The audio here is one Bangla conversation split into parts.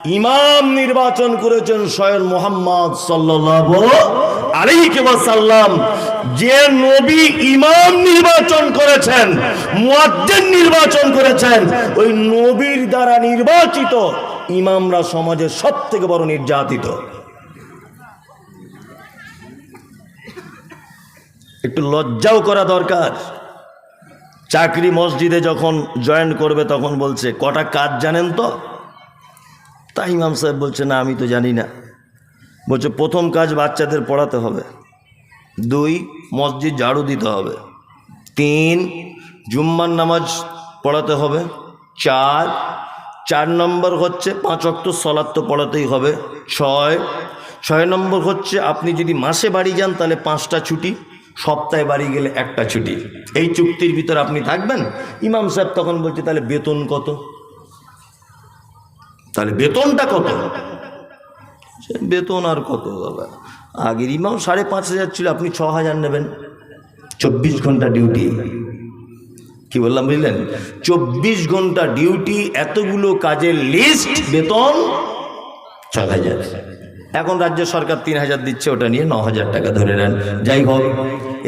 ইমাম নির্বাচন করেছেন স্বয়ং মুহাম্মদ সাল্লাল্লাহু আলাইহি ওয়াসাল্লাম। যে নবী ইমাম নির্বাচন করেছেন, মুয়াজ্জিন নির্বাচন করেছেন, ওই নবীর দ্বারা নির্বাচিত ইমামরা সমাজের সবথেকে বড় নির্যাতিত। একটু লজ্জাও করা দরকার। চাকরি মসজিদে যখন জয়েন করবে তখন বলছে কটা কাজ জানেন তো? তা ইমাম সাহেব বলছে না আমি তো জানি না। বলছে প্রথম কাজ বাচ্চাদের পড়াতে হবে, 2 মসজিদ ঝাড়ু দিতে হবে, 3 জুম্মার নামাজ পড়াতে হবে, 4 নম্বর হচ্ছে 5 ওয়াক্ত সালাত তো পড়াতেই হবে, 6 নম্বর হচ্ছে আপনি যদি মাসে বাড়ি যান তাহলে 5টা ছুটি, সপ্তাহে বাড়ি গেলে 1টা ছুটি। এই চুক্তির ভিতরে আপনি থাকবেন। ইমাম সাহেব তখন বলছে তাহলে বেতন কত? তাহলে বেতনটা কত? বেতন আর কত বাবা, আগের ইমাম 5,500 ছিল, আপনি 6,000 নেবেন। 24 ঘন্টা ডিউটি। কি বললাম বুঝলেন? 24 ঘন্টা ডিউটি, এতগুলো কাজের লিস্ট, বেতন 6,000। এখন রাজ্য সরকার 3,000 দিচ্ছে, ওটা নিয়ে 9,000 টাকা ধরে নেন। যাই হোক,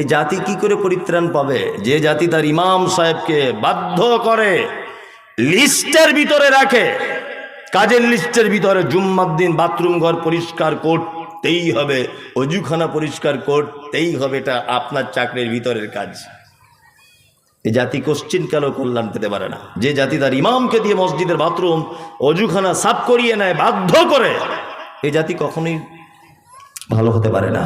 এই জাতি কি করে পরিত্রাণ পাবে? যে জাতি তার ইমাম সাহেবকে বাধ্য করে লিস্টের ভিতরে রাখে, কাজের লিস্টের ভিতরে জুম্মার দিন বাথরুম ঘর পরিষ্কার করতেই হবে, অজুখানা পরিষ্কার করতেই হবে, এটা আপনার চাকরির ভিতরের কাজ। এই জাতি কোশ্চিন কালো কল্যাণ পেতে পারে না। যে জাতি তার ইমামকে দিয়ে মসজিদের বাথরুম অজুখানা সাফ করিয়ে নেয় বাধ্য করে, এই জাতি কখনোই ভালো হতে পারে না।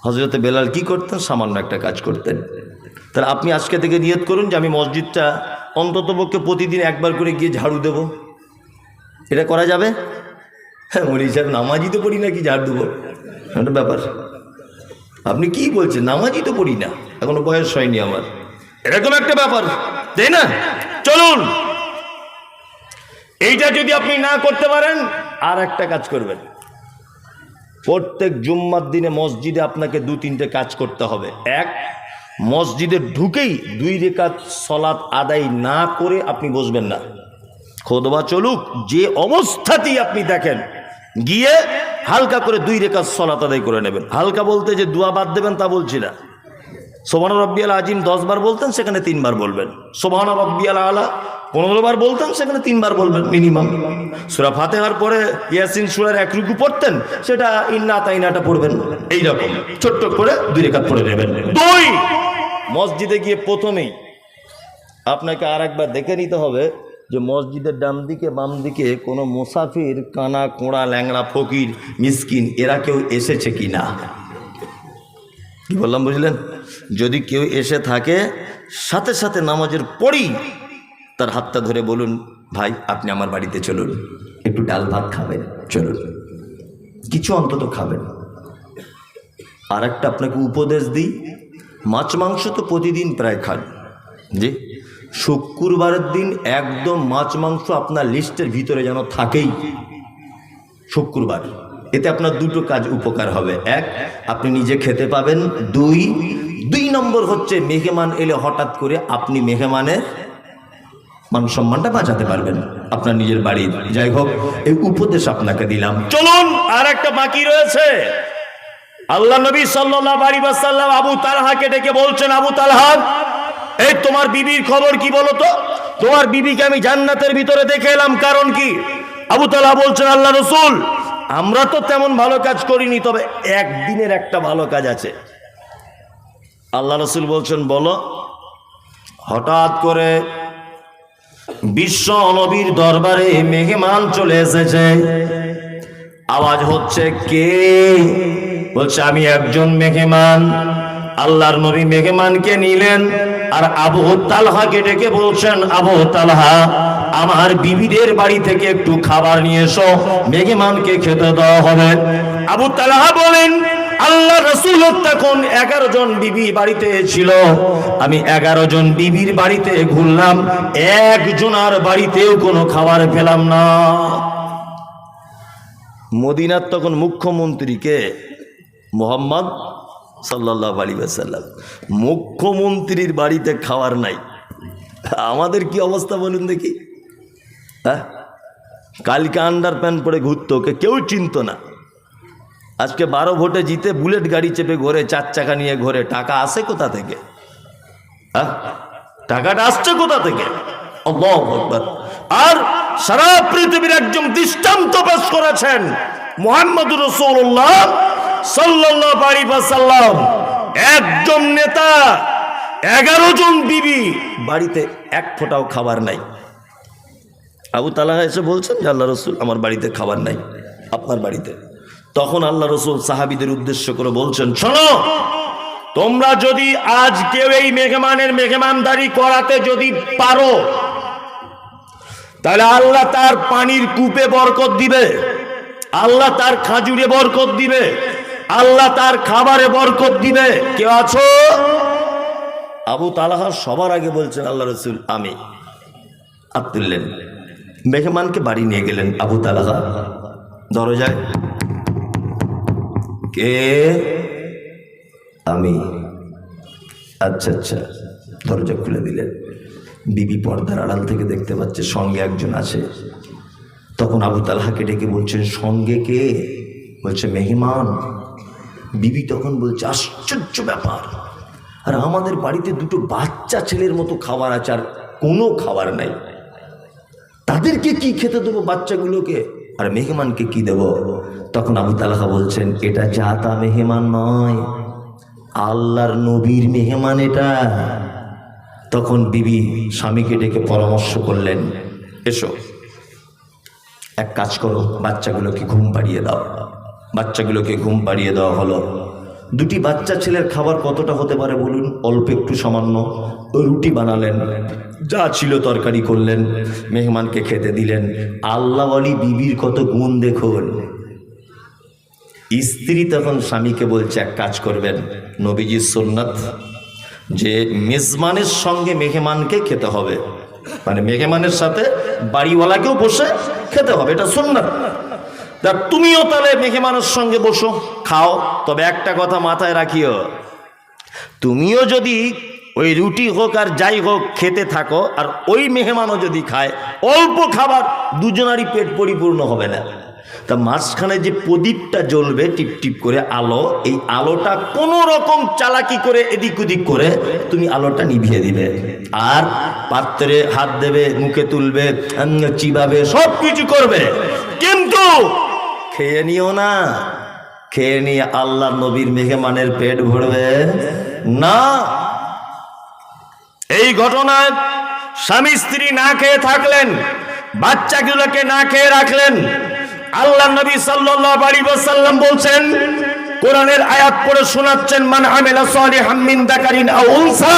হযরতে বেলাল কি করতেন? সামান্য একটা কাজ করতেন। তাহলে আপনি আজকে থেকে নিয়ত করুন যে আমি মসজিদটা অন্ততপক্ষে প্রতিদিন একবার করে গিয়ে ঝাড়ু দেব। এটা করা যাবে? হ্যাঁ, মরি সাহেব নামাজি তো পড়ি না, কি ঝাড় দেবো? একটা ব্যাপার। আপনি কি বলছেন? নামাজি তো পড়ি না, এখনো বয়স হয়নি আমার, এরকম একটা ব্যাপার, তাই না? চলুন, এইটা যদি আপনি না করতে পারেন আর একটা কাজ করবেন। প্রত্যেক জুম্মার দিনে মসজিদে আপনাকে 2-3টে কাজ করতে হবে। 1, মসজিদে ঢুকেই 2 রাকাত সালাত আদায় না করে আপনি বসবেন না। খুতবা চলুক, যে অবস্থাতেই আপনি দেখেন, গিয়ে হালকা করে 2 রাকাত সালাত আদায় করে নেবেন। হালকা বলতে যে দোয়া বাদ দেবেন তা বলছি না। সুবহান রাব্বিয়াল আজিম 10 বার বলতেন, সেখানে 3 বার বলবেন। সুবহান রাব্বিয়াল আলা 15 বার বলতেন, সেখানে 3 বার বলবেন মিনিমাম। সূরা ফাতিহার পরে ইয়াসিন সূরার 1 রুকু পড়তেন, সেটা ইন্না তাইনাটা পড়বেন। এইরকম ছোট্ট করে 2 রাকাত পড়ে নেবেন। 2, মসজিদে গিয়ে প্রথমেই আপনাকে আরেকবার দেখে নিতে হবে যে মসজিদের ডান দিকে বাম দিকে কোনো মুসাফির, কানা কোড়া, ল্যাংড়া, ফকির, মিসকিন এরা কেউ এসেছে কি না। কি বললাম বুঝলেন? যদি কেউ এসে থাকে, সাথে সাথে নামাজের পরেই তার হাতটা ধরে বলুন, ভাই আপনি আমার বাড়িতে চলুন, একটু ডাল ভাত খাবেন, চলুন, কিছু অন্তত খাবেন। আর একটা আপনাকে উপদেশ দিই, মাছ মাংস তো প্রতিদিন প্রায় খান, জি, শুক্রবারের দিন একদম মাছ মাংস আপনার লিস্টের ভিতরে যেন থাকেই শুক্রবার। এতে আপনার 2টো কাজ উপকার হবে। 1, আপনি নিজে খেতে পাবেন। 2 নম্বর হচ্ছে মেহমান এলে হঠাৎ করে আপনি মেহমানের মান সম্মানটা বাঁচাতে পারবেন আপনার নিজের বাড়ির। যাই হোক, এই উপদেশ আপনাকে দিলাম। চলুন, আর একটা বাকি রয়েছে। আল্লাহ নবী সাল্লাল্লাহু আলাইহি ওয়াসাল্লাম আবু তালহাকে ডেকে বলছেন, আবু তালহা, এই তোমার বিবির খবর কি বলো তো? তোমার বিবিকে আমি জান্নাতের ভিতরে দেখে এলাম, কারণ কি? আবু তালহা বলছেন, আল্লাহ রাসূল, আমরা তো তেমন ভালো কাজ করিনি, তবে একদিনের একটা ভালো কাজ আছে। আল্লাহ রাসূল বলছেন, বলো। হঠাৎ করে বিশ্ব নবীর দরবারে মেহমান চলে এসেছে। আওয়াজ হচ্ছে, কে? বলছে, আমি একজন মেহমান। আল্লাহর নবী মেহমানকে নিলেন, আর আবু তালহাকে ডেকে বলছেন, আবু তালহা, আমার বিবিদের বাড়ি থেকে একটু খাবার নিয়ে এসো, মেহমানকে খেতে দেওয়া হবে। আবু তালহা বলেন, আল্লাহ রাসূল তখন 11 জন বিবি বাড়িতে ছিল। আমি 11 জন বিবির বাড়িতে ঘুরলাম, একজনের বাড়িতেও কোনো খাবার পেলাম না। মদিনার তখন মুখ্যমন্ত্রীকে মুহাম্মদ সাল্লাল্লাহু আলাইহি ওয়াসাল্লাম, মুখ্যমন্ত্রীর বাড়িতে খাবার নাই। আমাদের কি অবস্থা বলুন দেখি? হ্যাঁ, কালকে আন্ডার প্যান্ট পরে ঘুরতো, ওকে কেউ চিনত না। আজকে 12 ভোটে জিতে বুলেট গাড়ি চেপে ঘোরে, 4 চাকা নিয়ে ঘোরে। টাকা আসে কোথা থেকে? টাকাটা আসছে কোথা থেকে? আল্লাহু আকবার। আর সারা পৃথিবীর একজন দৃষ্টান্ত পেশ করেছেন মুহাম্মদুর রাসূলুল্লাহ সাল্লাল্লাহু আলাইহি ওয়াসাল্লাম। একজন নেতা 11 জন বিবি, বাড়িতে এক ফোঁটাও খাবার নাই। আবু তালহা এসে বলছেন যে আল্লাহ রসুল, আমার বাড়িতে খাবার নাই, আপনার বাড়িতে। তখন আল্লাহ রসুল সাহাবীদের উদ্দেশ্য করে বলছেন, শোনো, তোমরা যদি আজ কেউ এই মেহমানদারি করাতে যদি পারো, তাহলে আল্লাহ তার পানির কূপে বরকত দিবে, আল্লাহ তার খাজুরে বরকত দিবে, আল্লাহ তার খাবারে বরকত দিবে। কেউ আছো? আবু তালহা সবার আগে বলছেন, আল্লাহ রসুল আমি। হাত তুললেন, মেহমানকে বাড়ি নিয়ে গেলেন। আবু তালহা দরজায়, কে? আমি। আচ্ছা আচ্ছা, দরজা খুলে দিলেন। বিবি পর্দার আড়াল থেকে দেখতে পাচ্ছে সঙ্গে একজন আছে। তখন আবু তালহাকে ডেকে বলছেন, সঙ্গে কে? বলছে মেহমান। বিবি তখন বলছে, আশ্চর্য ব্যাপার, আর আমাদের বাড়িতে 2টো বাচ্চা ছেলের মতো খাবার আছে, আর কোনো খাবার নাই। তাদেরকে কি খেতে দেবো বাচ্চাগুলোকে, আর মেহমানকে কি দেব? তখন আবু তালহা বলছেন, এটা জাতা মেহমান নয়, আল্লাহর নবীর মেহমান এটা। তখন বিবি স্বামীকে ডেকে পরামর্শ করলেন, এসো এক কাজ করো, বাচ্চাগুলোকে ঘুম পাড়িয়ে দাও। বাচ্চাগুলোকে ঘুম পাড়িয়ে দেওয়া হলো। 2টি বাচ্চা ছেলের খাবার কতটা হতে পারে বলুন? অল্প একটু, সামান্য। রুটি বানালেন, যা ছিল তরকারি করলেন, মেহমানকে খেতে দিলেন। আল্লাহওয়ালি বিবির কত গুণ দেখুন। স্ত্রী তখন স্বামীকে বলছে, এক কাজ করবেন, নবীজির সুন্নাত যে মেজবানের সঙ্গে মেহমানকে খেতে হবে, মানে মেহমানের সাথে বাড়িওয়ালাকেও বসে খেতে হবে, এটা সুন্নাত। তা তুমিও তাহলে মেহমানের সঙ্গে বসো, খাও। তবে একটা কথা মাথায় রাখিও, তুমিও যদি ওই রুটি হোক আর যাই হোক খেতে থাকো, আর ওই মেহমানও যদি খায়, অল্প খাবার, দুজনারই পেট পরিপূর্ণ হবে না। তা মাঝখানে যে প্রদীপটা জ্বলবে টিপটিপ করে আলো, এই আলোটা কোনো রকম চালাকি করে এদিক ওদিক করে তুমি আলোটা নিভিয়ে দিবে। আর পাত্রে হাত দেবে, মুখে তুলবে, চিবাবে, সব কিছু করবে, কিন্তু খেয়ে নিও না। খেয়ে নিয়ে আল্লাহ নবীর মেহমানের পেট ভরবে না। এই ঘটনায় স্বামী স্ত্রী না খেয়ে থাকলেন, বাচ্চাগুলোকে না খেয়ে রাখলেন। আল্লাহ নবী সাল্লাল্লাহু আলাইহি ওয়াসাল্লাম বলছেন, কোরআনের আয়াত পড়ে শোনাচ্ছেন, মান আমিলা সালিহাম মিন যাকারিন আও উনসা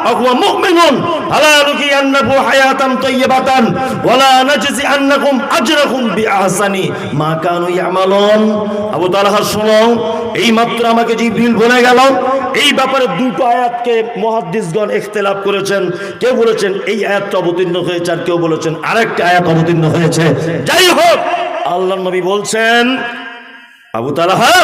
ওয়া হুয়া মুমিনুন ফালা নুহিয়ান্নাহু হায়াতান তাইয়্যিবাতান ওয়া লা নাজজিআন্নাকুম আজরাকুম বিআহসানি মা কানু ইয়ামালুন। আবু তালহা শোনো, এই মাত্র আমাকে জিবরিল বলে গেল। এই ব্যাপারে 2টো আয়াতকে মুহাদ্দিসগণ ইখতিলাফ করেছেন। কেউ বলেছেন এই আয়াতটা অবতীর্ণ হয়েছে, আর কেউ বলেছেন আরেকটা আয়াত অবতীর্ণ হয়েছে। যাই হোক, আল্লাহর নবী বলছেন, আবু তালহা,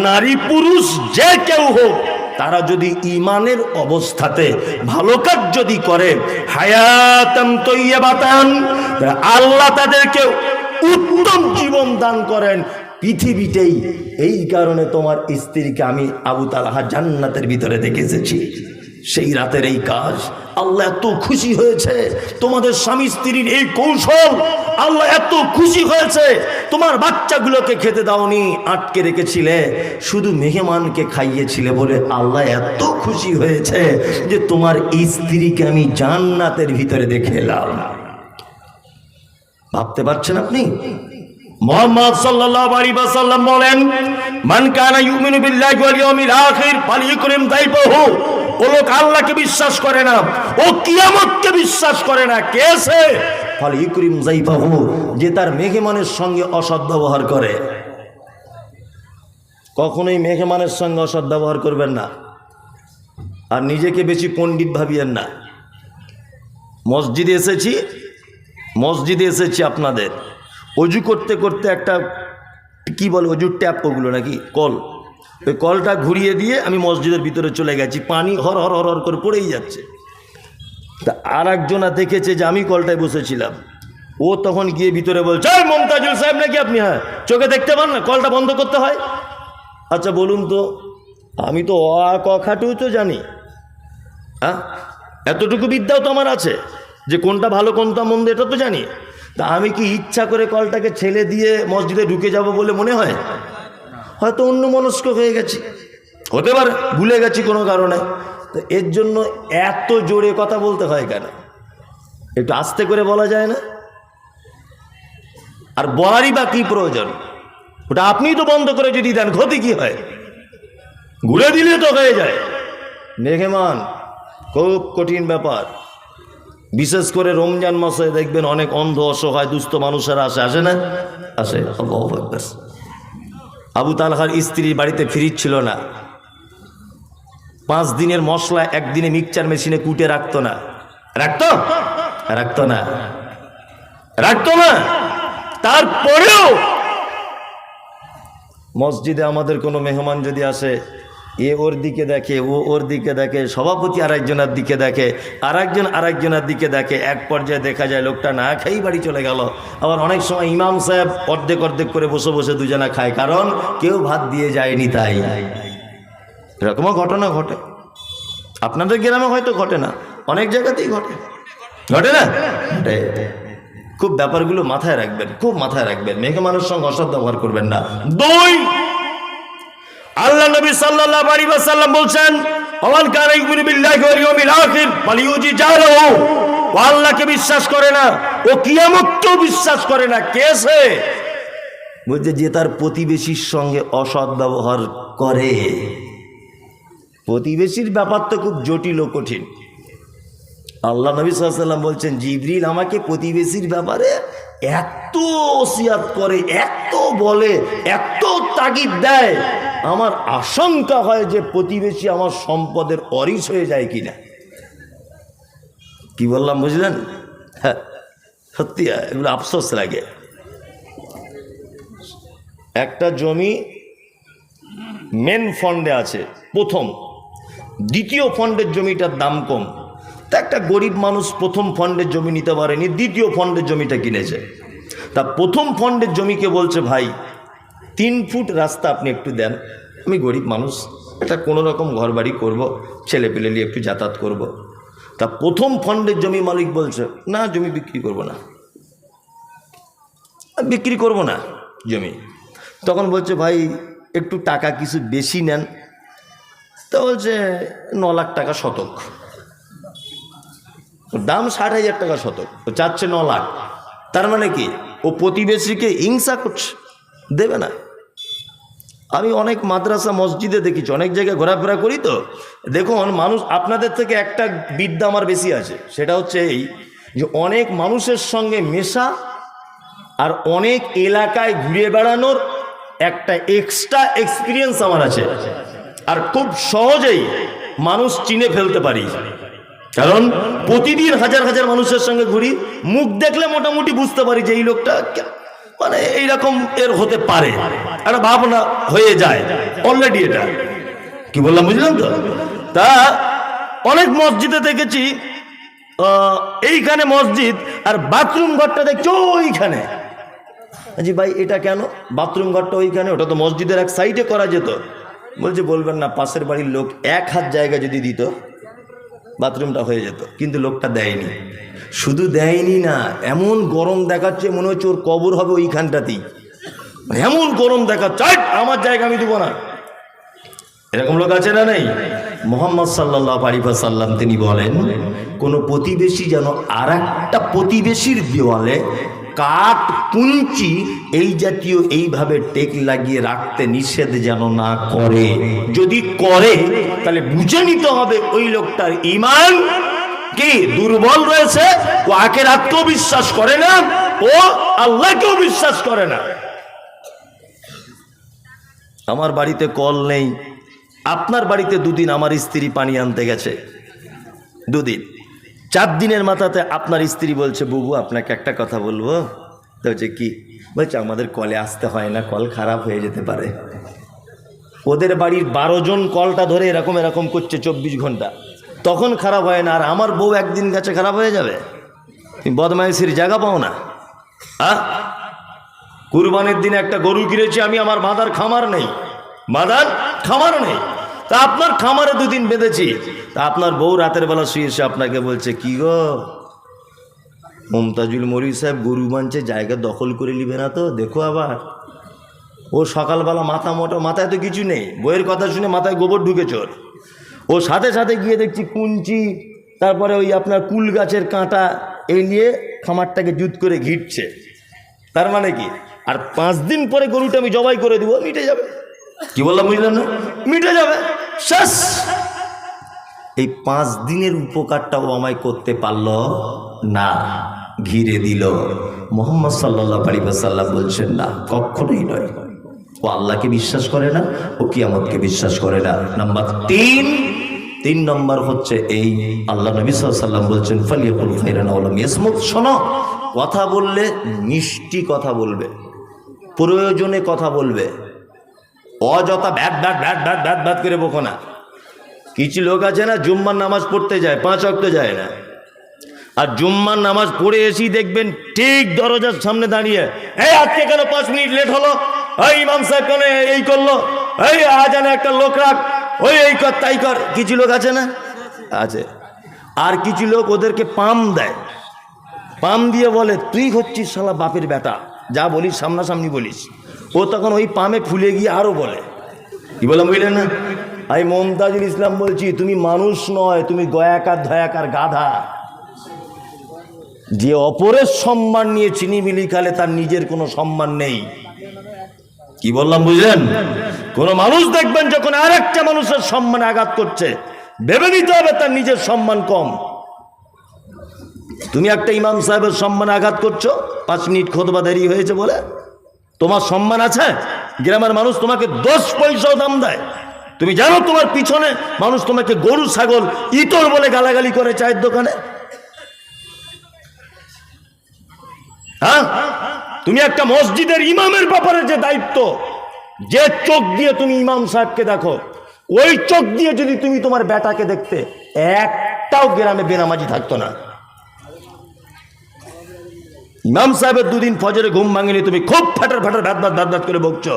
নারী পুরুষ যে কেউ হোক, তারা যদি ঈমানের অবস্থাতে ভালো কাজ যদি করে, হায়াতান তাইয়্যিবাতান, আল্লাহ তাদেরকে উত্তম জীবন দান করেন পৃথিবীতেই। এই কারণে তোমার স্ত্রীকে আমি আবু তালহা জান্নাতের ভিতরে দেখে এসেছি। সেই রাতের এই কাজ আল্লাহ এত খুশি হয়েছে, তোমাদের স্বামী স্ত্রীর এই কৌশল আল্লাহ এত খুশি হয়েছে। তোমার বাচ্চাগুলোকে খেতে দাওনি, আটকে রেখেছিলে, শুধু মেহমানকে খাইয়েছিলে বলে আল্লাহ এত খুশি হয়েছে যে তোমার স্ত্রীকে আমি জান্নাতের ভিতরে দেখে এলাম। ভাবতে পারছেন আপনি? মুহাম্মদ সাল্লাল্লাহু আলাইহি ওয়াসাল্লাম বলেন, মান কানা ইউমিনু বিল্লাহি ওয়াল ইয়াউমিল আখির ফালিয়ুকরিম যায়ফাহু। ও লোক আল্লাহকে বিশ্বাস করে না, ও কিয়ামতকে বিশ্বাস করে না। কে সে? ফালিয়ুকরিম যায়ফাহু, যে তার মেহমানের সঙ্গে অসৎ ব্যবহার করে। কখনোই মেহমানের সঙ্গে অসৎ ব্যবহার করবেন না, আর নিজেকে বেশি পণ্ডিত ভাবিয়েন না। মসজিদে এসেছি আপনাদের, অজু করতে করতে একটা কি বলে অজুর ট্যাপ, ওগুলো নাকি কল, ওই কলটা ঘুরিয়ে দিয়ে আমি মসজিদের ভিতরে চলে গেছি, পানি হর হর হর হর করে পড়েই যাচ্ছে। তা আর একজনা দেখেছে যে আমি কলটায় বসেছিলাম, ও তখন গিয়ে ভিতরে বলছে, মমতাজুল সাহেব নাকি আপনি? হ্যাঁ। চোখে দেখতে পান না, কলটা বন্ধ করতে হয়। আচ্ছা বলুন তো, আমি তো অ আ ক খ টু তো জানি, হ্যাঁ, এতটুকু বিদ্যাও তো আমার আছে যে কোনটা ভালো কোনটা মন্দ এটা তো জানি। তা আমি কি ইচ্ছা করে কলটাকে ছেলে দিয়ে মসজিদে ঢুকে যাব বলে মনে হয়? হয়তো অন্য মনস্ক হয়ে গেছি, হতে পারে ভুলে গেছি কোনো কারণে। তো এর জন্য এত জোরে কথা বলতে হয় কেন? একটু আস্তে করে বলা যায় না? আর বলারই বা কি প্রয়োজন? ওটা আপনিই তো বন্ধ করে যদি দেন, ক্ষতি কি হয়? ঘুরে দিলে তো হয়ে যায়। মেহমান খুব কঠিন ব্যাপার। বিশেষ করে রমজান মাসে দেখবেন অনেক অন্ধ অসহায় দুস্থ মানুষেরা আসে না? আসে। আবু তালহার স্ত্রী বাড়িতে ফ্রিজ ছিল না, 5 দিনের মশলা একদিনে মিক্সচার মেশিনে কুটে রাখতো না। রাখতো না। তারপরেও মসজিদে আমাদের কোনো মেহমান যদি আসে, এ ওর দিকে দেখে, ও ওর দিকে দেখে, সভাপতি আরেকজনের দিকে দেখে, আরেকজনের দিকে দেখে, এক পর্যায়ে দেখা যায় লোকটা না খেয়েই বাড়ি চলে গেল। আবার অনেক সময় ইমাম সাহেব অর্ধেক করে বসে দুজনা খায়, কারণ কেউ ভাত দিয়ে যায়নি তাই। এরকমও ঘটনা ঘটে। আপনাদের গ্রামে হয়তো ঘটে না, অনেক জায়গাতেই ঘটে না? খুব ব্যাপারগুলো মাথায় রাখবেন, খুব মাথায় রাখবেন। মেহমানের সঙ্গে অসৎ ব্যবহার করবেন না। 2, আল্লাহ নবী সাল্লাল্লাহু আলাইহি ওয়াসাল্লাম বলছেন, ওয়াল কানা ইউমিনু বিল্লাহি ওয়াল ইয়াউমিল আখির ফালিউজি জারাহু। ও আল্লাহকে বিশ্বাস করে না, ও কিয়ামতকেও বিশ্বাস করে না। কেসে বলছে যে তার প্রতিবেশীর সঙ্গে অসৎ ব্যবহার করে। প্রতিবেশীর ব্যাপার তো খুব জটিল ও কঠিন। আল্লাহ নবী সাল্লাল্লাহু আলাইহি ওয়াসাল্লাম বলছেন, জিবরিল আমাকে প্রতিবেশীর ব্যাপারে এত ওসিয়াত করে, এত বলে, এত তাগিদ দেয়, আমার আশঙ্কা হয় যে প্রতিবেশী আমার সম্পদের অরিস হয়ে যায় কিনা। কি বললাম বুঝলেন? হ্যাঁ, সত্যি এগুলো আফসোস লাগে। একটা জমি মেন ফন্ডে আছে প্রথম, দ্বিতীয় ফন্ডের জমিটার দাম কম। তা একটা গরিব মানুষ প্রথম ফন্ডের জমি নিতে পারেনি, দ্বিতীয় ফন্ডের জমিটা কিনেছে। তা প্রথম ফন্ডের জমিকে বলছে, ভাই 3 ফুট রাস্তা আপনি একটু দেন, আমি গরিব মানুষ, এটা কোনো রকম ঘর বাড়ি করবো, ছেলে পেলে নিয়ে একটু যাতায়াত করব। তা প্রথম ফন্ডের জমি মালিক বলছে, না জমি বিক্রি করব না জমি। তখন বলছে, ভাই একটু টাকা কিছু বেশি নেন। তা বলছে 9 লাখ টাকা শতক, দাম 60,000 টাকা শতক, ও চাচ্ছে 9 লাখ। তার মানে কি, ও প্রতিবেশীকে হিংসা করছে, দেবে না। আমি অনেক মাদ্রাসা মসজিদে দেখেছি, অনেক জায়গায় ঘোরাফেরা করি, তো দেখুন মানুষ আপনাদের থেকে একটা বিদ্যা আমার বেশি আছে, সেটা হচ্ছে এই যে অনেক মানুষের সঙ্গে মেশা আর অনেক এলাকায় ঘুরে বেড়ানোর একটা এক্সট্রা এক্সপিরিয়েন্স আমার আছে। আর খুব সহজেই মানুষ চিনে ফেলতে পারি, কারণ প্রতিদিন হাজার হাজার মানুষের সঙ্গে ঘুরি, মুখ দেখলে মোটামুটি বুঝতে পারি যে এই লোকটা মানে এইরকম এর হতে পারে, একটা ভাবনা হয়ে যায় অলরেডি। এটা কি বললাম বুঝলেন তো? তা অনেক মসজিদে দেখেছি, এইখানে মসজিদ আর বাথরুম ঘরটা দেখছো ওইখানে। জি ভাই এটা কেন বাথরুম ঘরটা ওইখানে? ওটা তো মসজিদের এক সাইডে করা যেত। বলছে বলবেন না, পাশের বাড়ির লোক 1 হাত জায়গা যদি দিত বাথরুমটা হয়ে যেত, কিন্তু লোকটা দেয়নি। শুধু দেয়নি না, এমন গরম দেখাচ্ছে মনে হচ্ছে ওর কবর হবে ওইখানটাতেই, এমন গরম দেখাচ্ছে, আমার জায়গা আমি দেবো না। এরকম লোক আছে না নেই? মুহাম্মদ সাল্লাল্লাহু আলাইহি ওয়াসাল্লাম তিনি বলেন, কোনো প্রতিবেশী যেন আর একটা প্রতিবেশীর দেওয়ালে কাঠ কুঞ্চি এই জাতীয় এইভাবে টেক লাগিয়ে রাখতে নিষেধ যেন না করে। যদি করে তাহলে বুঝে নিতে হবে ওই লোকটার ঈমান কি দুর্বল রয়েছে, ও আখিরাতকেও বিশ্বাস করে না, ও আল্লাহকেও বিশ্বাস করে না। আমার বাড়িতে কল নেই, আপনার বাড়িতে 2 দিন আমার স্ত্রী পানি আনতে গেছে, 2 দিন, 4 দিনের মাথাতে আপনার স্ত্রী বলছে, বুবু আপনাকে একটা কথা বলবো। তো হচ্ছে কি? বলছে আমাদের কলে আসতে হয় না, কল খারাপ হয়ে যেতে পারে। ওদের বাড়ির 12 জন কলটা ধরে এরকম করছে 24 ঘন্টা, তখন খারাপ হয় না। আর আমার বউ একদিন গেছে খারাপ হয়ে যাবে? তুমি বদমাইশির জায়গা পাও না। কুরবানির দিনে একটা গরু কিনেছি আমি, আমার বাঁধার খামার নেই, বাঁধার খামার নেই। তা আপনার খামারে দুদিন বেঁধেছি, তা আপনার বউ রাতের বেলা শুয়ে এসে আপনাকে বলছে, কি গো মমতাজুল মরি সাহেব গরু বানছে, জায়গা দখল করে নিবে না তো, দেখো আবার। ও সকালবেলা মাথা মোটা, মাথায় তো কিছু নেই, বইয়ের কথা শুনে মাথায় গোবর ঢুকে চোর। ও সাথে সাথে গিয়ে দেখছি কুঞ্চি, তারপরে ওই আপনার কুল গাছের কাঁটা এই নিয়ে খামারটাকে জুত করে ঘিরছে। তার মানে কি, আর 5 দিন পরে গরুটা আমি জবাই করে দিব, মিটে যাবে। কি বললাম বুঝলেন না? মিটে যাবে, শেষ। এই 5 দিনের উপকারটাও আমায় করতে পারল না, ঘিরে দিল। মুহাম্মদ সাল্লাল্লাহু আলাইহি ওয়াসাল্লাম বলছেন, না, কখনোই নয়। ও আল্লাহকে বিশ্বাস করে না, ও কিয়ামতকে বিশ্বাস করে না। নাম্বার 3 নম্বর হচ্ছে এই, আল্লাহ নবী সাল্লাল্লাহু আলাইহি ওয়াসাল্লাম বলছেন, ফালিয়াকুল খাইরান আও লাম ইয়াসমুত। শোনো, কথা বললে মিষ্টি কথা বলবে, প্রয়োজনে কথা বলবে, অযথা bat bat bat bat bat bat করে বকো না। কিছু লোক আছে না, জুম্মার নামাজ পড়তে যায়, 5 ওয়াক্ত যায় না, আর জুম্মার নামাজ পড়ে এসেই দেখবেন ঠিক দরজার সামনে দাঁড়িয়ে, এই আজকে কেন 5 মিনিট লেট হলো, এই ইমাম সাহেব কেন এই করলো, এই আজানে একটা লোক রাখ, ওই এই কর তাই কর। কিছু লোক আছে না, আছে। আর কিছু লোক ওদেরকে পাম দেয়, পাম দিয়ে বলে, তুই হচ্ছিস শালা বাপের বেটা, যা বলিস সামনাসামনি বলিস। ও তখন ওই পামে ফুলে গিয়ে আরো বলে, কি বললাম বুঝলেন না? আমি মমতাজুল ইসলাম বলছি, তুমি মানুষ নয়, তুমি গয়াকার ধয়াকার গাধা। যে অপরের সম্মান নিয়ে চিনিমিলি খালে তার নিজের কোনো সম্মান নেই। কি বললাম বুঝলেন? কোন মানুষ দেখবেন যখন আরেকটা মানুষের সম্মানে আঘাত করছে, ভেবে নিতে হবে তার নিজের সম্মান কম। তুমি একটা ইমাম সাহেবের সম্মানে আঘাত করছো, 5 মিনিট খুতবা দেরি হয়েছে বলে, তোমার সম্মান আছে? গ্রামের মানুষ তোমাকে 10 পয়সাও দাম দেয়। তুমি জানো তোমার পিছনে মানুষ তোমাকে গরু ছাগল ইতর বলে গালাগালি করে চায়ের দোকানে। হ্যাঁ, তুমি একটা মসজিদের ইমামের ব্যাপারে যে দায়িত্ব, যে চোখ দিয়ে তুমি ইমাম সাহেবকে দেখো, ওই চোখ দিয়ে যদি তুমি তোমার বেটাকে দেখতে, একটাও গ্রামে বেনামাজি থাকতো না। ইমাম সাহেবের 2 দিন ফজরে ঘুম ভাঙেনি, তুমি খুব ফাটার ফাটার ভাত ভাত ভাত ভাত করে বকছো।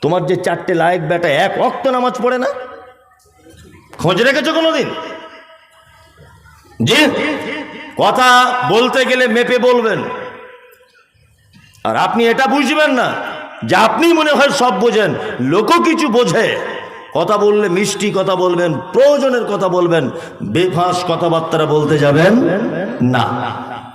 তোমার যে 4টে লায়েক বেটা 1 ওয়াক্ত নামাজ পড়ে না, খোঁজ রেখেছো কোনোদিন? জি, কথা বলতে গেলে মেপে বলবেন। আর আপনি এটা বুঝবেন না যে আপনি মনে হয় সব বোঝেন, লোকও কিছু বোঝে। কথা বললে মিষ্টি কথা বলবেন, প্রয়োজনের কথা বলবেন, বেফাঁস কথাবার্তা বলতে যাবেন না।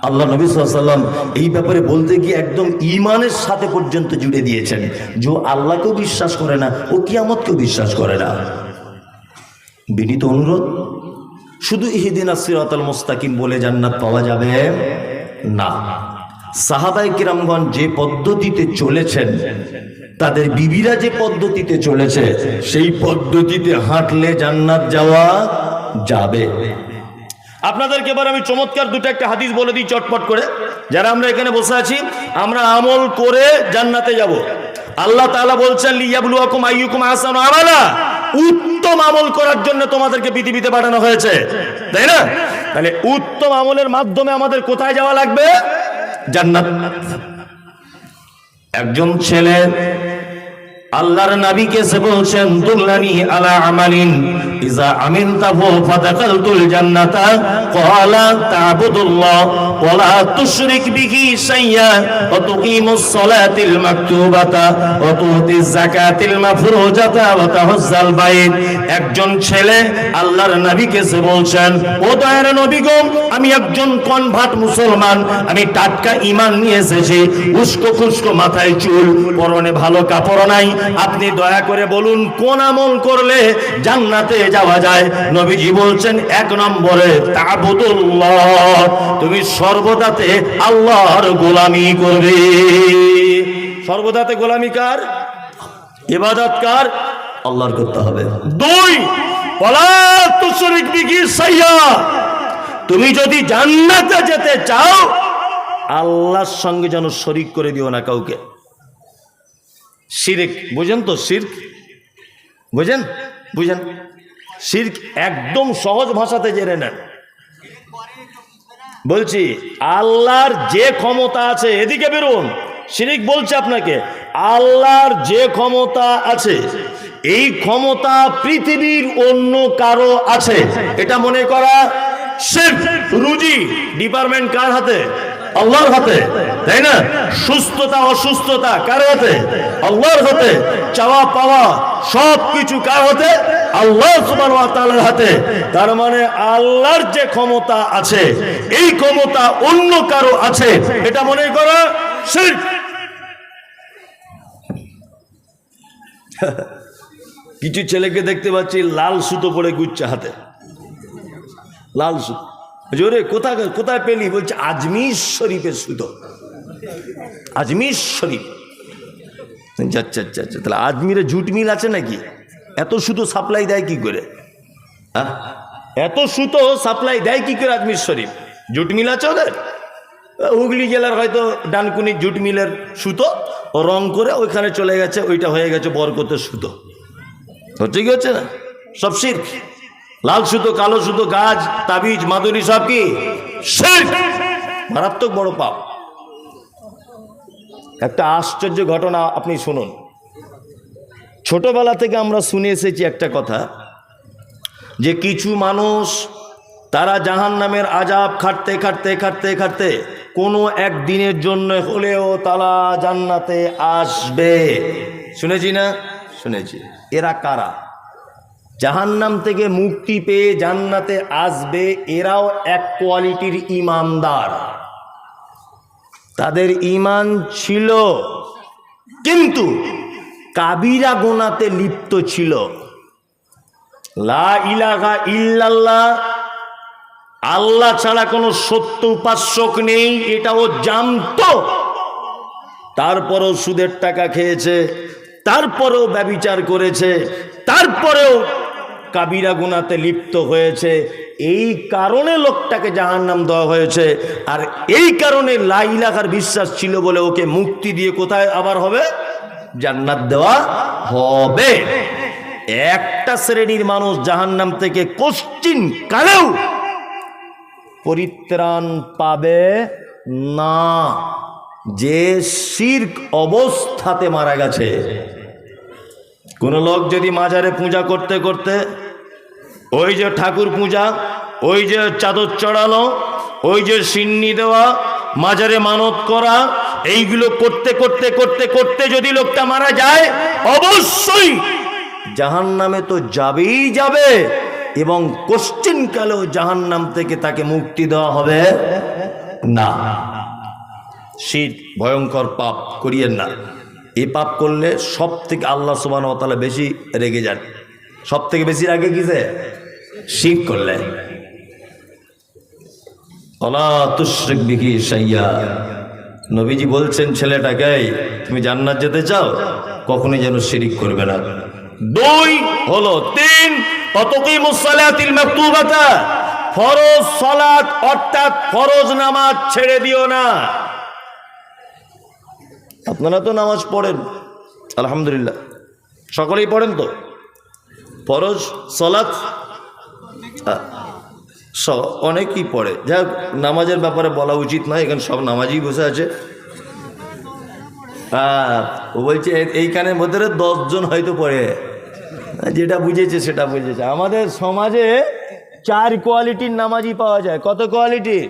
আল্লাহ নবী সাল্লাল্লাহু আলাইহি ওয়াসাল্লাম এই ব্যাপারে বলতে গিয়ে একদম ঈমানের সাথে পর্যন্ত জুড়ে দিয়েছেন, যে আল্লাহকেও বিশ্বাস করে না, ও কিয়ামতকেও বিশ্বাস করে না। বিনীত অনুরোধ, শুধু ইহদিনাস সিরাতাল মুস্তাকিম বলে জান্নাত পাওয়া যাবে না। সাহাবায়ে কিরামগণ যে পদ্ধতিতে চলেছেন, তাদের বিবিরা যে পদ্ধতিতে চলেছে, সেই পদ্ধতিতে হাঁটলে জান্নাত যাওয়া যাবে। আপনাদেরকে এবার আমি চমৎকার একটা হাদিস বলে দিই চটপট করে। যারা আমরা এখানে বসে আছি, আমরা আমল করে জান্নাতে যাব। আল্লাহ তাআলা বলছেন, লিয়াবলুয়াকুম আইয়ুকুম আহসানু আমালা, উত্তম আমল করার জন্য তোমাদেরকে পৃথিবীতে পাঠানো হয়েছে, তাই না? তাহলে উত্তম আমলের মাধ্যমে আমাদের কোথায় যাওয়া লাগবে? জান্নাত। একজন ছেলে আল্লাহর নবীকে এসে বলছেন, দুল্লানি আলা আমালিন ইজা আমিলতাহু ফাদাখালতুল জান্নাতা ক্বালা তা'বুদুল্লাহ ওয়া লা তুশরিক বিহি শাইয়্যা ওয়া তুকিমুস সালাতিল মাকতুবাতা ওয়া তুতিজ যাকাতিল মাফরুজাতা ওয়া তাহুজ্জাল বাইত। একজন ছেলে আল্লাহর নবীকে এসে বলছেন, ও দয়ার নবী গো, আমি একজন কনভার্ট মুসলমান, আমি টাটকা ঈমান নিয়ে এসেছি, উস্কো খুস্কো মাথায় চুল, পরনে ভালো কাপড় নাই, আপনি দয়া করে বলুন কোন আমল করলে জান্নাতে যাওয়া যায়? নবীজি বলছেন, 1 নম্বরে তা'বুদুল্লাহ, তুমি সর্বদাতে আল্লাহর গোলামি করবে। সর্বদাতে গোলামি কার? ইবাদত কার? আল্লাহর করতে হবে। 2, ওয়ালা তুশরিক বিহি শাইয়্যা, তুমি যদি জান্নাতে যেতে চাও, আল্লাহর সঙ্গে যেন শরীক করে দিও না কাউকে। শিরক বুঝেন তো? শিরক বুঝেন? শিরক একদম সহজ ভাষাতে জেনে নেন। বলছি আল্লাহর যে ক্ষমতা আছে, এদিকে বেরোন, শিরিক বলছে আপনাকে, আল্লাহর যে ক্ষমতা আছে এই ক্ষমতা পৃথিবীর অন্য কারো আছে, এটা মনে করা শিরক। রুজি ডিপার্টমেন্ট কার হাতে? আল্লাহর হাতে, তাই না? সুস্থতা অসুস্থতা কার হাতে? আল্লাহর হাতে। চাওয়া পাওয়া সব কিছু কার হাতে? আল্লাহ সুবহানাহু ওয়া তাআলার হাতে। তার মানে আল্লাহর যে ক্ষমতা আছে এই ক্ষমতা অন্য কারো আছে, এটা মনে করা শিরক। কিছু ছেলেকে দেখতে পাচ্ছি লাল সুতো পরে ঘুরছে হাতে, লাল সুতো। জোরে কোথায় কোথায় পেলি? বলছে আজমির শরীফের সুতো, আজমির শরীফ। আচ্ছা আচ্ছা আচ্ছা, তাহলে আজমিরে ঝুট মিল আছে নাকি? এত সুতো সাপ্লাই দেয় কি করে? এত সুতো সাপ্লাই দেয় কি করে আজমির শরীফ? জুট মিল আছে ওদের? হুগলি জেলার হয়তো ডানকুনি জুট মিলের সুতো ও রং করে ওইখানে চলে গেছে, ওইটা হয়ে গেছে বরকতের সুতো। হচ্ছে কি হচ্ছে না? সব শিরক। লাল সুতো, কালো সুতো, গাছ, তাবিজ, মাদুরি সব কি শিরক, মারাত্মক বড় পাপ। একটা আশ্চর্য ঘটনা আপনি শুনুন। ছোটবেলা থেকে আমরা শুনে এসেছি একটা কথা, যে কিছু মানুষ তারা জাহান্নামের আযাব খাটতে খাটতে খাটতে খাটতে কোনো একদিনের জন্য হলেও তারা জান্নাতে আসবে। শুনেছি না? শুনেছি। এরা কারা? জাহান্নাম থেকে মুক্তি পেয়ে জান্নাতে আসবে, এরাও এক কোয়ালিটির ঈমানদার। তাদের ঈমান ছিল কিন্তু কাবিরা গুনাহতে লিপ্ত ছিল। লা ইলাহা ইল্লাল্লাহ, আল্লাহ ছাড়া কোনো সত্য উপাস্যক নেই, এটাও জানতো। তারপরেও সুদের টাকা খেয়েছে, তারপরেও ব্যভিচার করেছে, তারপরেও কাবিরা গুনাহতে লিপ্ত হয়েছে। এই কারণে লোকটাকে জাহান্নাম দেওয়া হয়েছে। আর এই কারণে লা ইলাহার বিশ্বাস ছিল বলে ওকে মুক্তি দিয়ে কোথায় আবার হবে? জান্নাত দেওয়া হবে। একটা শ্রেণীর মানুষ জাহান্নাম থেকে কোশ্চিন কালেও পরিত্রাণ পাবে না, যে শিরক অবস্থাতে মারা গেছে। কোন লোক যদি মাজারে পূজা করতে করতে, ওই যে ঠাকুর পূজা, ওই যে চাদর চড়ানো, ওই যে সিন্নি দেওয়া, মাজারে মানত করা, এইগুলো করতে করতে করতে করতে যদি লোকটা মারা যায়, অবশ্যই জাহান্নামে তো যাবেই যাবে, এবং কোশ্চিন কালেও জাহান্নাম থেকে তাকে মুক্তি দেওয়া হবে না। শিরক ভয়ঙ্কর পাপ, করিয়েন না। এই পাপ করলে সব থেকে আল্লাহ সুবহানাহু ওয়া তাআলা বেশি রেগে যান। সব থেকে বেশি রাগে কিসে? শিরক করলে। ওয়ালা তুশরিক বিহি শাইয়্যা। নবীজি বলছেন ছেলেটাকে, তুমি জান্নাত যেতে চাও, কখনোই যেন শিরক করবে না। দুই হলো, তিন তাকিমুস সালাতিল মাকতুবাতা, ফরজ সালাত অর্থাৎ ফরজ নামাজ ছেড়ে দিও না। আপনারা তো নামাজ পড়েন আলহামদুলিল্লাহ, সকলেই পড়েন তো ফরজ সালাত? অনেকেই পড়ে। যাক, নামাজের ব্যাপারে বলা উচিত নয়, এখানে সব নামাজই বসে আছে। ও বলছে এইখানের মধ্যে 10 জন হয়তো পড়ে, যেটা বুঝেছে সেটা বুঝেছে। আমাদের সমাজে 4 কোয়ালিটির নামাজি পাওয়া যায়। কত কোয়ালিটির?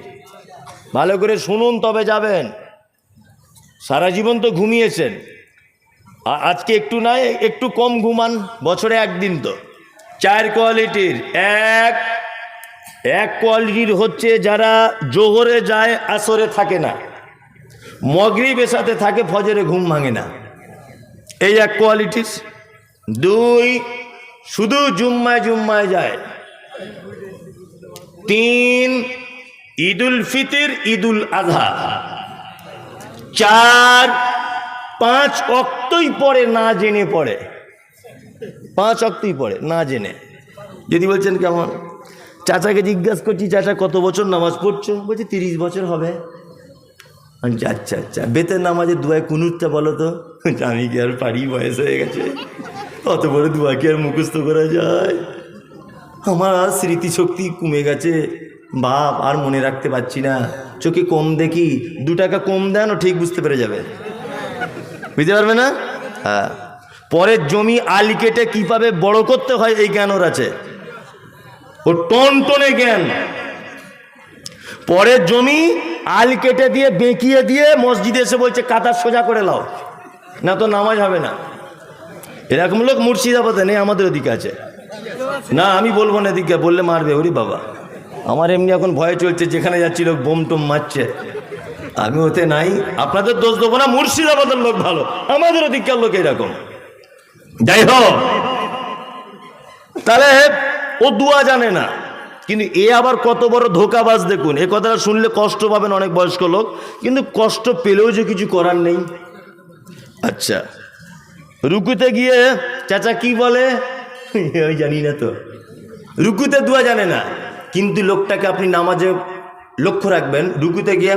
ভালো করে শুনুন তবে যাবেন। সারা জীবন তো ঘুমিয়েছেন, আজকে একটু নয় একটু কম ঘুমান, বছরে একদিন তো। 4 কোয়ালিটির। এক কোয়ালিটির হচ্ছে যারা জোহরে যায় আসরে থাকে না, মাগরিব এশাতে থাকে, ফজরে ঘুম ভাঙে না, এই এক কোয়ালিটির। 2 শুধু জুম্মায় জুম্মায় যায়। 3 ঈদুল ফিতর, ঈদুল আযহা। 4 5 ওয়াক্তই পড়ে না জেনে পড়ে, 5 ওয়াক্তই পড়ে না জেনে। যদি বলছেন কেমন, চাচাকে জিজ্ঞাসা করছি, চাচা কত বছর নামাজ পড়ছো? বলছে 30 বছর হবে। আচ্ছা আচ্ছা, বেতের নামাজের দুয়ায় কুনুতটা বলো তো। আমি কি আর পারি, বয়স হয়ে গেছে, অত বড় দোয়া কি আর মুখস্থ করা যায়? আমার স্মৃতিশক্তি কমে গেছে, বাপ আর মনে রাখতে পারছি না, চোখে কম দেখি, 2 টাকা কম দেন ও ঠিক বুঝতে পেরে যাবে, বুঝতে পারবে না? হ্যাঁ, পরের জমি আল কেটে কিভাবে বড় করতে হয় এই জ্ঞান ওর আছে, ও টনটনে জ্ঞান। পরের জমি আল কেটে দিয়ে বেঁকিয়ে দিয়ে মসজিদে এসে বলছে কাতার সোজা করে লাও, না তো নামাজ হবে না। এরকম লোক মুর্শিদাবাদে নেই, আমাদের ওদিকে আছে। না আমি বলবো না, এদিকে বললে মারবে, ওরে বাবা। আমার এমনি এখন ভয় চলছে, যেখানে যাচ্ছি লোক বোম টোম মারছে, আমি ওতে নাই। আপনাদের দোষ দেবো না, মুর্শিদাবাদের লোক ভালো, আমাদের ওদিককার লোক এরকম। যাই হোক, তাহলে ও দুয়া জানে না, কিন্তু এ আবার কত বড় ধোকাবাজ দেখুন। এ কথাটা শুনলে কষ্ট পাবেন অনেক বয়স্ক লোক, কিন্তু কষ্ট পেলেও যে কিছু করার নেই। আচ্ছা, রুকুতে গিয়ে চাচা কি বলে ওই জানি না তো, রুকুতে দুয়া জানে না, কিন্তু লোকটাকে আপনি নামাজে লক্ষ্য রাখবেন, রুকুতে গিয়ে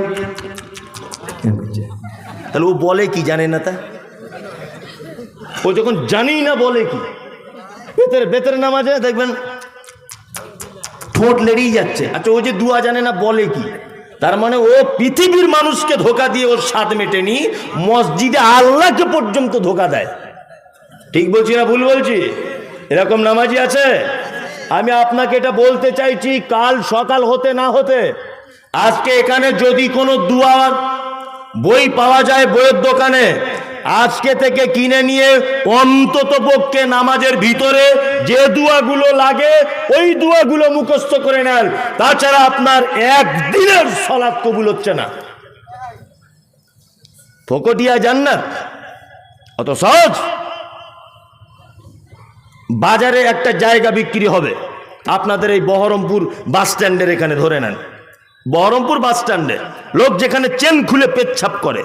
তাহলে ও বলে কি জানে না, তা ও যখন জানি না বলে কি, বেতের নামাজে দেখবেন ঠোঁট লেড়েই যাচ্ছে। আচ্ছা, ও যে দুয়া জানে না বলে কি, তার মানে ও পৃথিবীর মানুষকে ধোকা দিয়ে ওর স্বাদ মেটেনি, মসজিদে আল্লাহকে পর্যন্ত ধোকা দেয়। ঠিক বলছি না ভুল বলছি? এরকম নামাজি আছে। আমি আপনাকে এটা বলতে চাইছি, কাল সকাল হতে না হতে আজকে এখানে যদি কোনো দুয়ার বই পাওয়া যায় বইয়ের দোকানে, আজকে থেকে কিনে নিয়ে অন্তত পক্ষে নামাজের ভিতরে যে দুয়াগুলো লাগে ওই দুয়াগুলো মুখস্থ করে নেন, তাছাড়া আপনার একদিনের সালাত কবুল হচ্ছে না। ফকটিয়া জান্নাত অত সহজ। বাজারে একটা জায়গা বিক্রি হবে, আপনাদের এই বহরমপুর বাস স্ট্যান্ডের এখানে ধরে নেন, বহরমপুর বাস স্ট্যান্ডে লোক যেখানে চেন খুলে পেচ্ছাপ করে,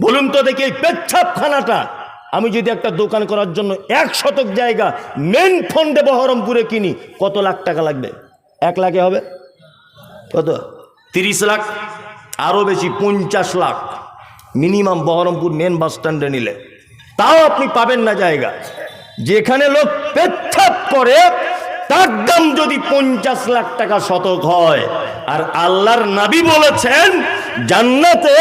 বলুন তো দেখি এই পেচ্ছাপখানাটা আমি যদি একটা দোকান করার জন্য 1 শতক জায়গা মেন ফন্ডে বহরমপুরে কিনি, কত লাখ টাকা লাগবে? 1 লাখে হবে? কত? 30 লাখ, আরো বেশি, 50 lakh minimum Baharampur main bus স্ট্যান্ডে নিলে। তাও আপনি পাবেন না জায়গা। যেখানে লোক পেচ্ছাপ করে তার দাম যদি 50 লাখ টাকা শতক হয়, আর আল্লাহর নবী বলেছেন জান্নাতে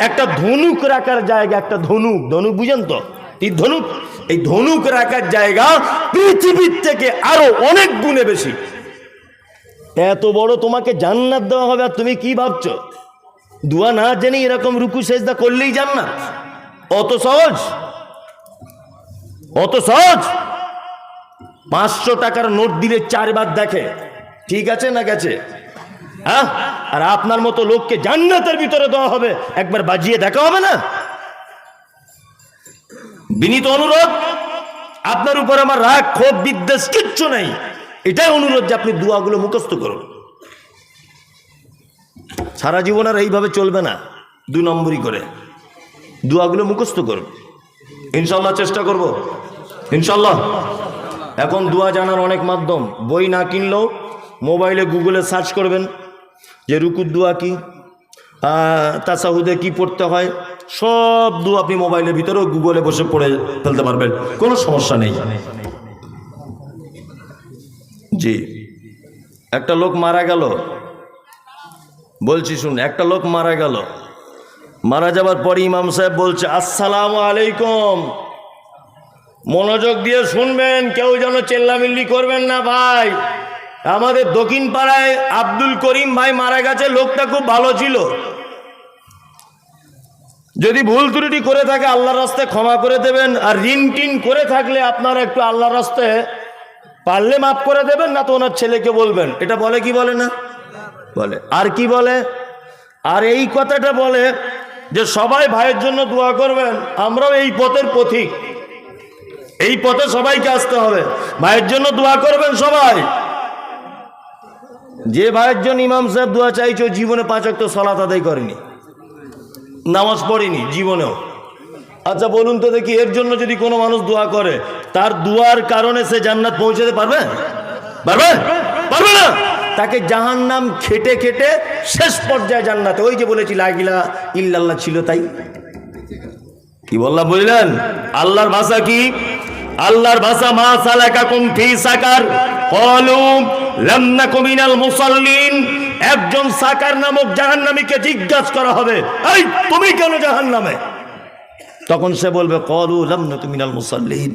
একটা ধনুক রাখার জায়গা, একটা ধনুক, ধনুক বুঝেন তো, তীর ধনুক, এই ধনুক রাখার জায়গা পৃথিবীর থেকে আরো অনেক গুণে বেশি। এত বড় তোমাকে জান্নাত দেওয়া হবে, আর তুমি কি ভাবছো দুয়া না জেনে এরকম রুকু সেজদা করলেই জান্নাত? অত সহজ, অত সহজ। 500 টাকার নোট দিলে 4 বার দেখে ঠিক আছে না গেছে, হ্যাঁ? আর আপনার মতো লোককে জান্নাতের ভিতরে দেওয়া হবে, একবার বাজিয়ে দেখা হবে না? বিনীত অনুরোধ, আপনার উপর আমার রাগ ক্ষোভ বিদ্বেষ কিচ্ছু নেই, এটাই অনুরোধ যে আপনি দুয়াগুলো মুখস্থ করুন। সারা জীবন আর এইভাবে চলবে না, 2 নম্বরই করে দুয়াগুলো মুখস্থ করুন। ইনশাল্লাহ চেষ্টা করব, ইনশাল্লাহ। এখন দুয়া জানার অনেক মাধ্যম, বই না কিনলেও মোবাইলে গুগলে সার্চ করবেন যে রুকুর দুয়া কি, তাসাহুদে কি পড়তে হয়, সব দুয়া আপনি মোবাইলের ভিতরেও গুগলে বসে পড়ে ফেলতে পারবেন, কোনো সমস্যা নেই। জি, একটা লোক মারা গেল, বলছি শুন, একটা লোক মারা গেল, মারা যাবার পরে ইমাম সাহেব বলছে আসসালামু আলাইকুম। মনোযোগ দিয়ে শুনবেন, কেউ যেন চেল্লামিল্লি করবেন না ভাই। আমাদের দক্ষিণ পাড়ায় আব্দুল করিম ভাই মারা গেছে, লোকটা খুব ভালো ছিল। যদি ভুল ত্রুটি করে থাকে আল্লাহর রাস্তায় ক্ষমা করে দেবেন, আর ঋণ টিন করে থাকলে আপনারা একটু আল্লাহর রাস্তায় পারলে মাফ করে দেবেন, না তো ওনার ছেলেকে বলবেন। এটা বলে কি বলে না? বলে। আর কি বলে? আর এই কথাটা বলে যে সবাই ভাইয়ের জন্য দোয়া করবেন, আমরাও এই পথের পথিক, এই পথে সবাইকে আসতে হবে, ভাইয়ের জন্য দোয়া করবেন সবাই। যে ভাইয়ের জন্য ইমাম সাহেব দোয়া চাইছো জীবনে 5 ওয়াক্ত সালাত আদায় করেনি, নামাজ পড়েনি জীবনেও। আচ্ছা বলুন তো দেখি, এর জন্য যদি কোনো মানুষ দোয়া করে, তার দুয়ার কারণে সে জান্নাত পৌঁছাতে পারবে? পারবে? পারবে না। তাকে জাহান্নাম খেটে খেটে শেষ পর্যায়ে জান্নাতে, ওই যে বলেছি লা ইলাহা ইল্লাল্লাহ ছিল তাই। কি বললাম বুঝলেন? আল্লাহর ভাষা কি? আল্লাহর ভাষা মা সালাকাকুম ফি সাকার ক্বালু লামনাকু মিনাল মুসাল্লিন, একজন সাকার নামক জাহান্নামীকে জিজ্ঞাসা করা হবে, এই তুমি কেন জাহান্নামে? তখন সে বলবে ক্বালু লাম নাকু মিনাল মুসাল্লিন।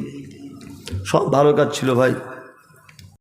সব ভালো কাজ ছিল ভাই,